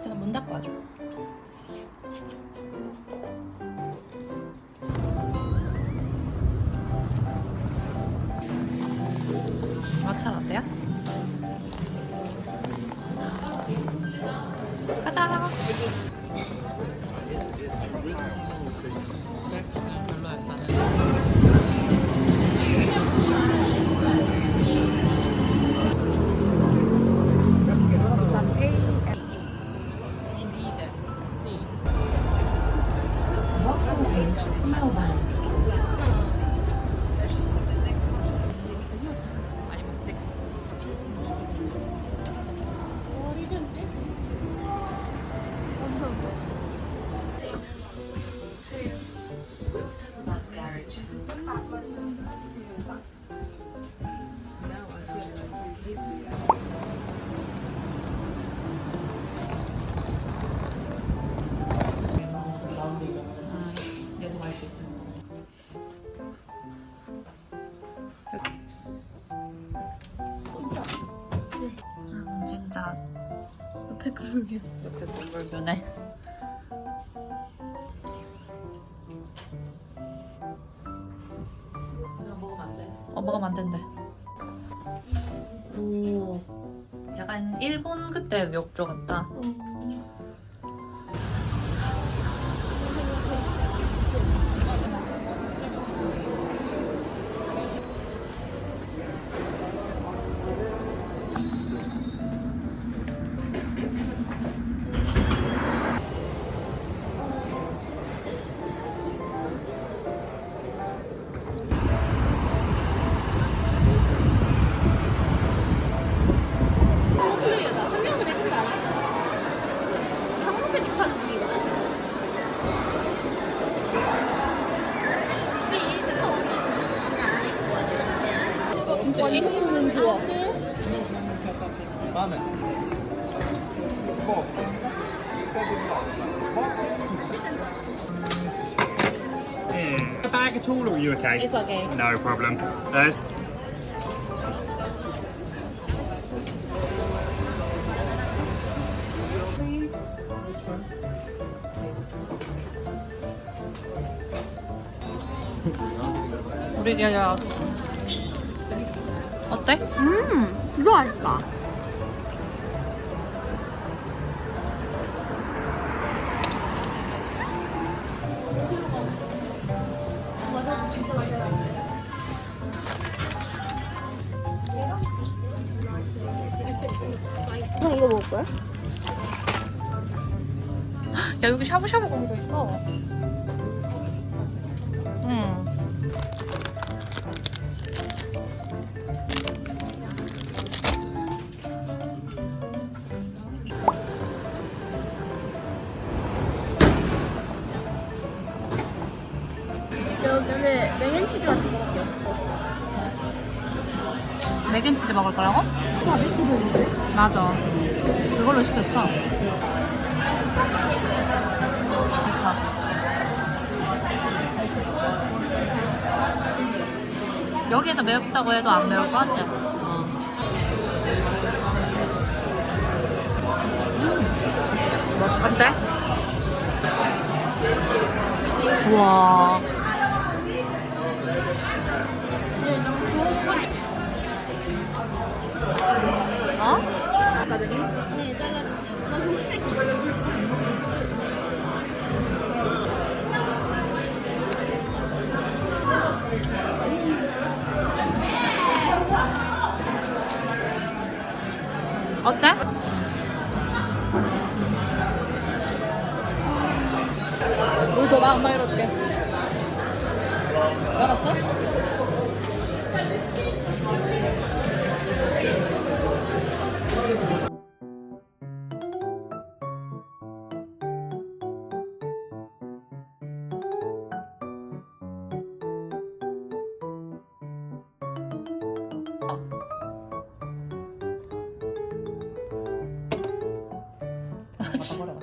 제가 문 닫고 와줘. 마차 라떼야? 가자. 얘도 갈 수 있다. 진짜 옆에 건물뷰. 옆에 건물뷰네. 먹으면 안 된대. 오, 약간 일본 그때 멱조 같다. 이 친구는 좋아. 다음에 뭐 A bag at all, or are you okay? It's okay. No problem. There's 우리 야야 어때? 이거 맛있다. 형 이거 먹을 거야? 야 여기 샤브샤브 고기도 있어. 응. 여기는 맥앤치즈 같은 거밖에 없어. 맥앤치즈 먹을 거라고? 맥앤치즈인데? 맞아. 이걸로 시켰어. 됐어. 여기에서 맵다고 해도 안 매울 것 같아. 어때? 우와. 어? 아니 잘라. 나 조심해. 어때? 우리 더 나은 말 이렇게. 알았어?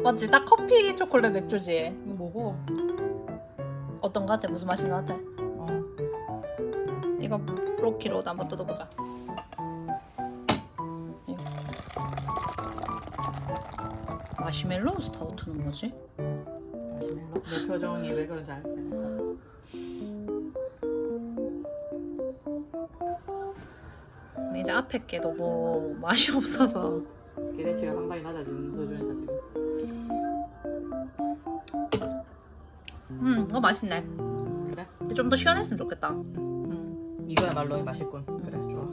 맞지? 딱 커피 초콜릿 맥주지. 이거 뭐고? 어떤 거 같아? 무슨 맛인 거 같아? 어. 이거 로키로도 한번 뜯어보자. 이거. 마시멜로우 스타우트는 뭐지? 마시멜로? 내 표정이 왜 그런지 알겠네. 근데 이제 앞에 게 너무 맛이 없어서. 기대치가 상당히 낮아지는 수준이다 지금. 이거 맛있네. 그래? 근데 좀 더 시원했으면 좋겠다. 이거야말로 맛있군. 그래 좋아.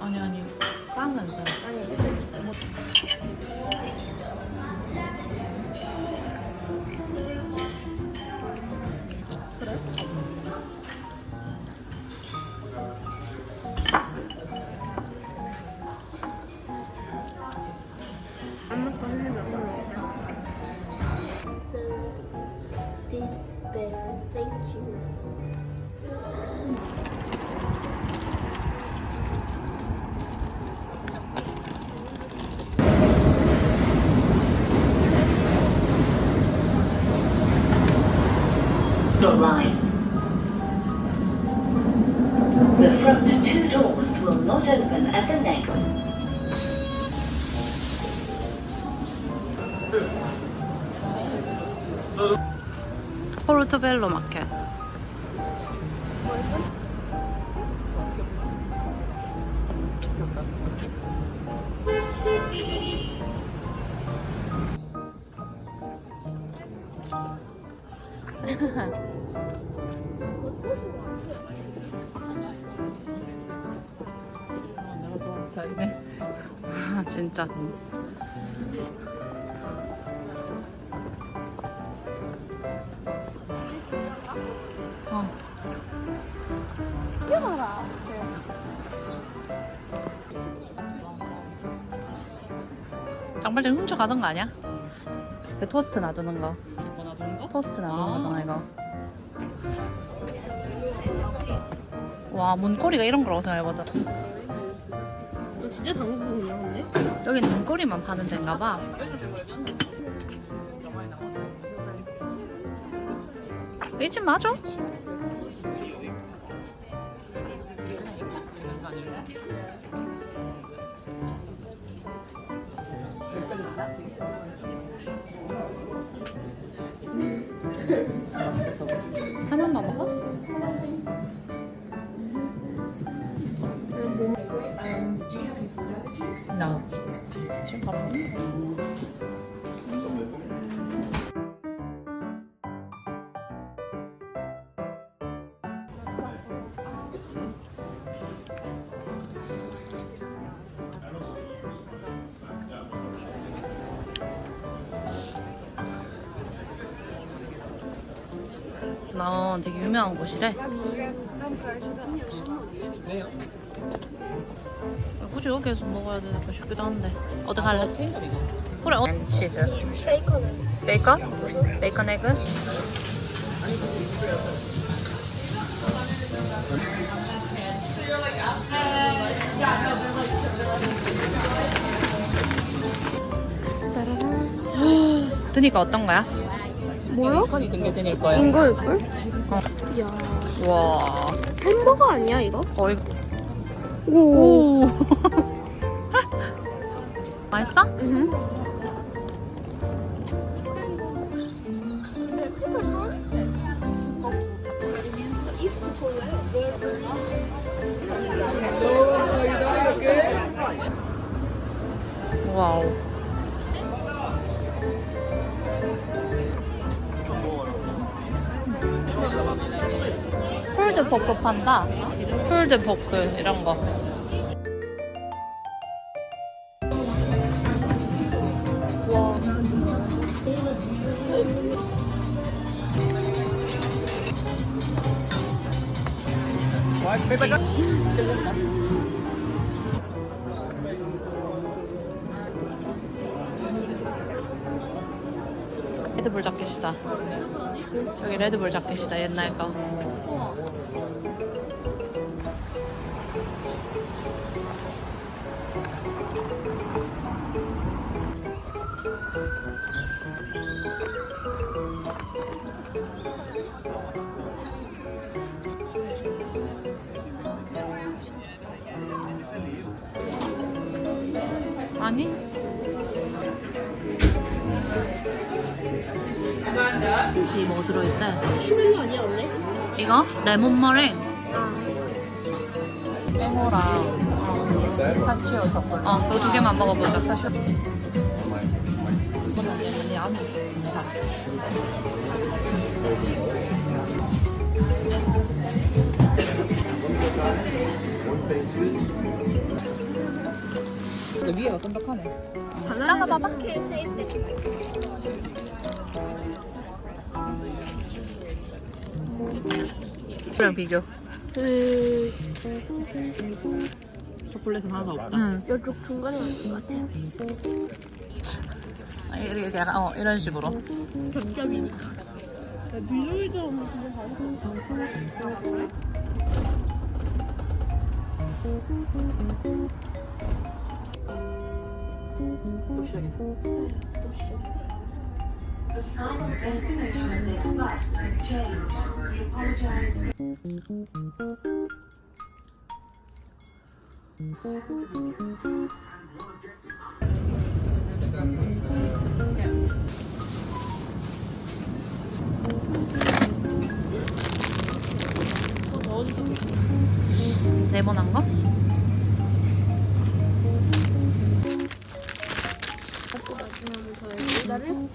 아니 빵은 안 먹고 흘리면 This bag, thank you. line. The front two doors will not open at the next. 포르토벨로 마켓. 내가 좋아하는 스타일이네. 진짜. 뛰어가라. 장발장 훔쳐가던 거 아니야? 그 토스트 놔두는 거. 뭐 놔두는 거? 토스트 놔두는 아. 거잖아 이거. 와 문고리가 이런 걸 어디서 해보든. 너 진짜 당근 유명한데? 여긴 문고리만 파는 데인가 봐. 이 집 맞아? 하나만 먹어? No. 지금 바로 나온 되게 유명한 곳이래. 굳이 여기에서 먹어야 되나 싶기도 한데. 어디 갈래? 체인점이가. 그래. 치즈. 베이컨은 베이컨? 베이컨 에그? 드니까 어떤 거야? 뭐야? 컨이 든게 드닐 거야. 이거일걸? 어. 이야 와. 햄버거 아니야 이거? 어, 이거. 오. 오. 맛있어? 응. 와우. 폴드 포크 판다. 폴드 포크 이런 거. 레드불 자켓이다. 여기 레드불 자켓이다. 옛날 거. 아니? 지 뭐 들어있대? 시멜로 아니야 원래? 이거? 레몬 머랭. 아 뺑호랑 피스타치오 덮어. 그거 두 개만 먹어보자. 이거는 얘 안에 있어. 근데 위에가 쫀득하네. 잘라봐봐. 그냥 비교. 초콜릿은 하나도 없다. 응. 이쪽 중간에 있는 것 같아. 이렇게 약간 이런 식으로. 겹겹이니까. 미소이도 없는 그냥 또 시작이네. The final destination of this bus has changed. We apologize. 네모난 거? 먹고 마지막에 더 해야지. 나를?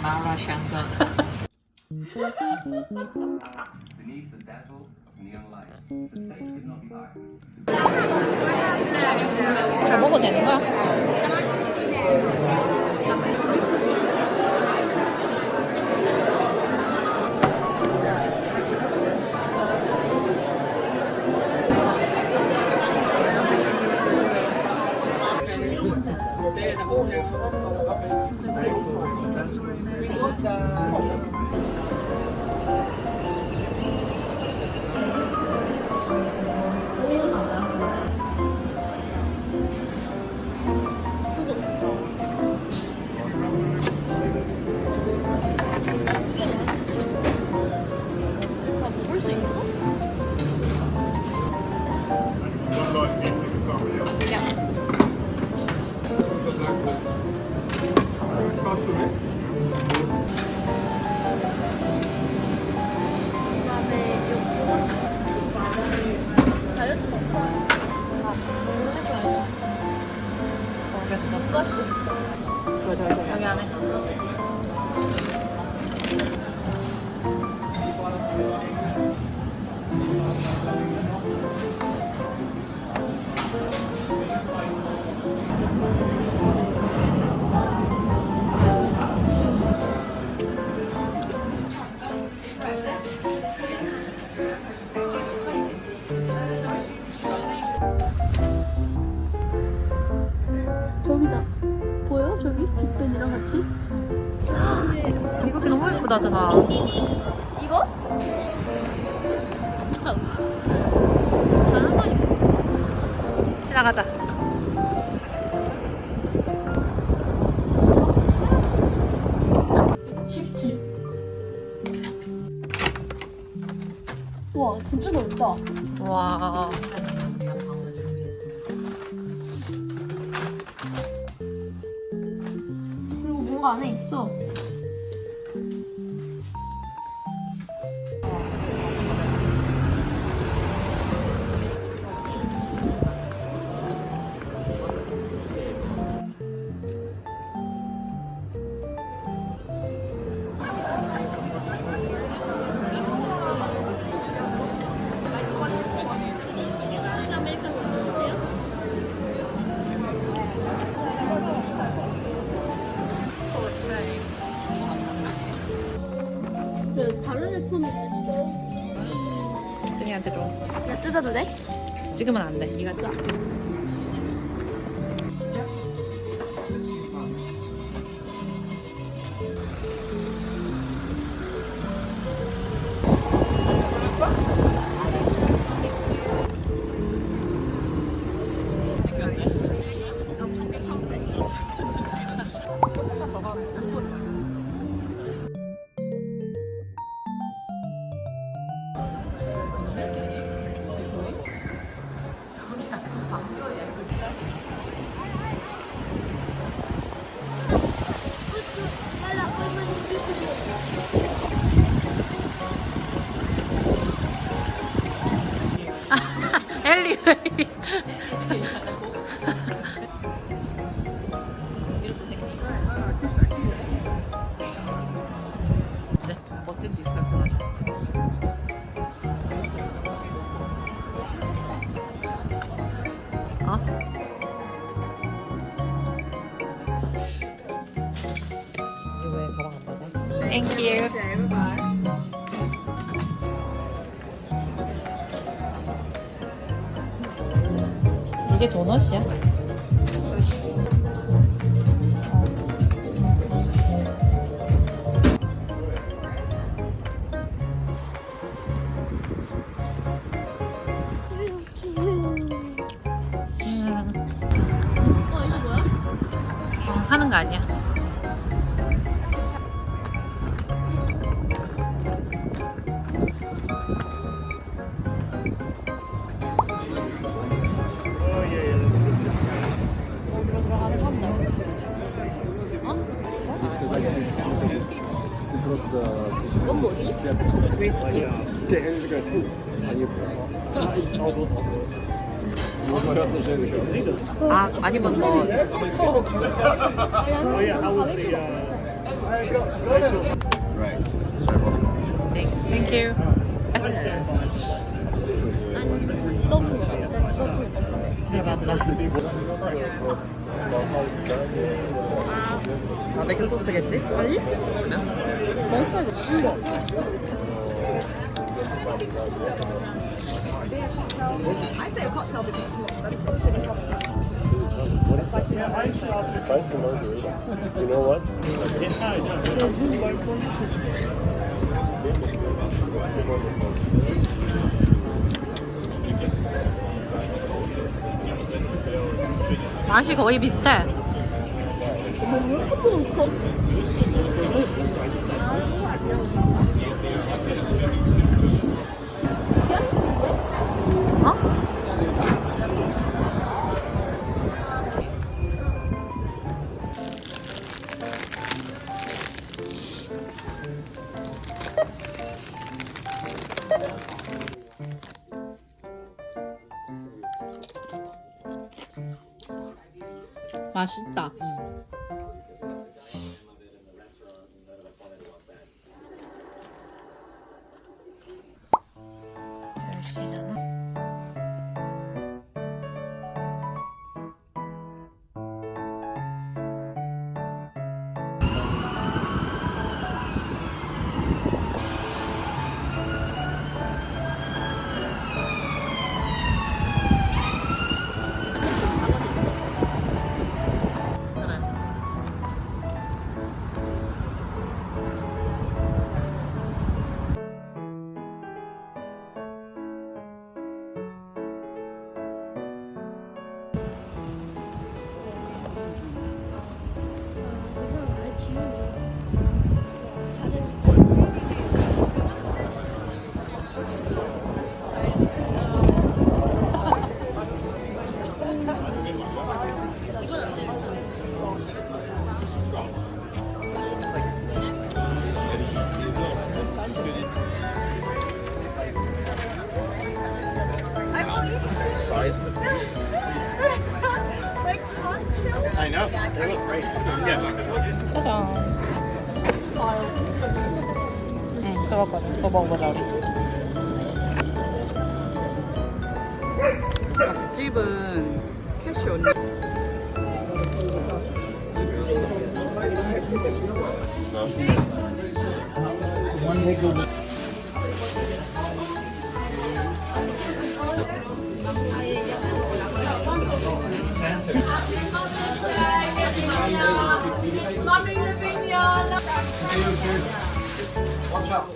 마라샹궈. Beneath the dazzle of neon lights, the stakes could not be higher. 다 먹어도 되는 거야? 따뜻하. 이거? 바람이 지나가자. 와 진짜 넓다. 와. 그리고 뭔가 안에 있어. 그 다른 애폰은 뜬이한테 줘. 야 뜯어도 돼? 찍으면 안 돼. 네가 짜. 엘리 웨이. 멋진 디스플레이. 어? 이거 왜 가방 안 받아? Thank you. 이게 도넛이야? 이거 뭐야? 하는 거 아니야? 이건 뭐지? 아, 아니면 뭐 Thank you. 잘 받으라. 바베큐 소스겠지? 아니? Spicy margarita. You know what? 맛이 거의 비슷해. 어? 맛있다. size of the I know. They look great. Yeah. 짜잔. 응, 그거거든. 그거 먹어보자 우리. 집은 캐시 언니. 와.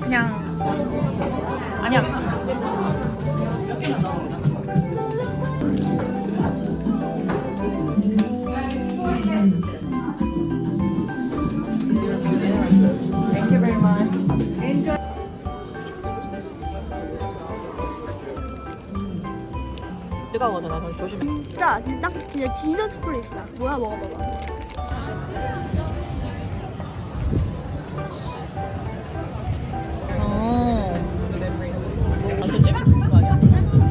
그냥 아니야. 뜨거워서 나 조심해. 진짜 진짜 초콜릿이다. 뭐야 먹어봐봐. 단순집? 그거 아니야?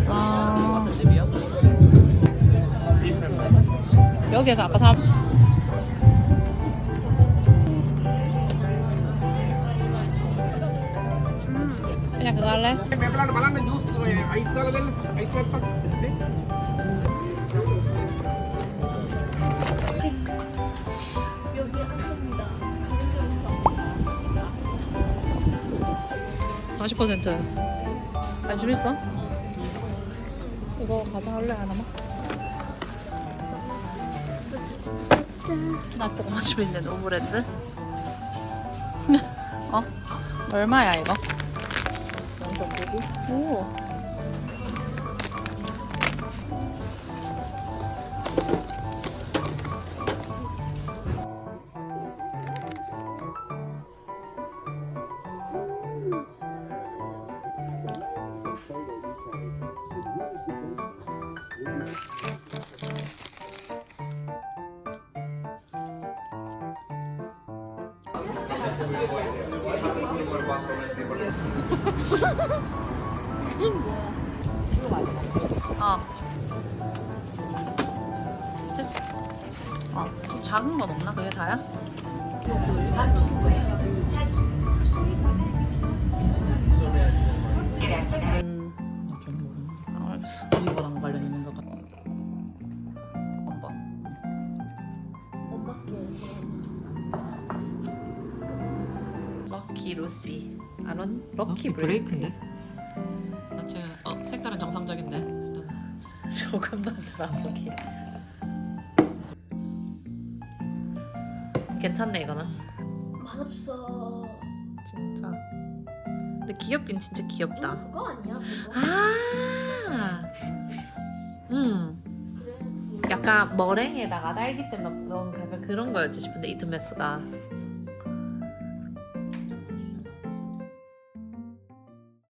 아, 단순집이야? 여기에서 아까 사람 그냥 그거 할래? 여기 왔습니다. 40% 관심 있어? 이거 가져갈래 하나만? 나 보고 마시고 있는 오브레드. 어? 얼마야 이거? 오. 어. 됐어. 좀 작은 건 없나? 그게 다야? 알겠어. 이거랑 관련 있는 것 같아. 엄마. 럭키 루시. 아론 럭키 브레이크. 나 지금 색깔은 정상적인데. 조금만 나보기. 괜찮네 이거는. 맛없어. 진짜. 근데 귀엽긴 진짜 귀엽다. 이거 그거 아니야? 그거? 아. 약간 머랭에다가 딸기잼 넣은 약간 그런 거였지 싶은데 이트메스가.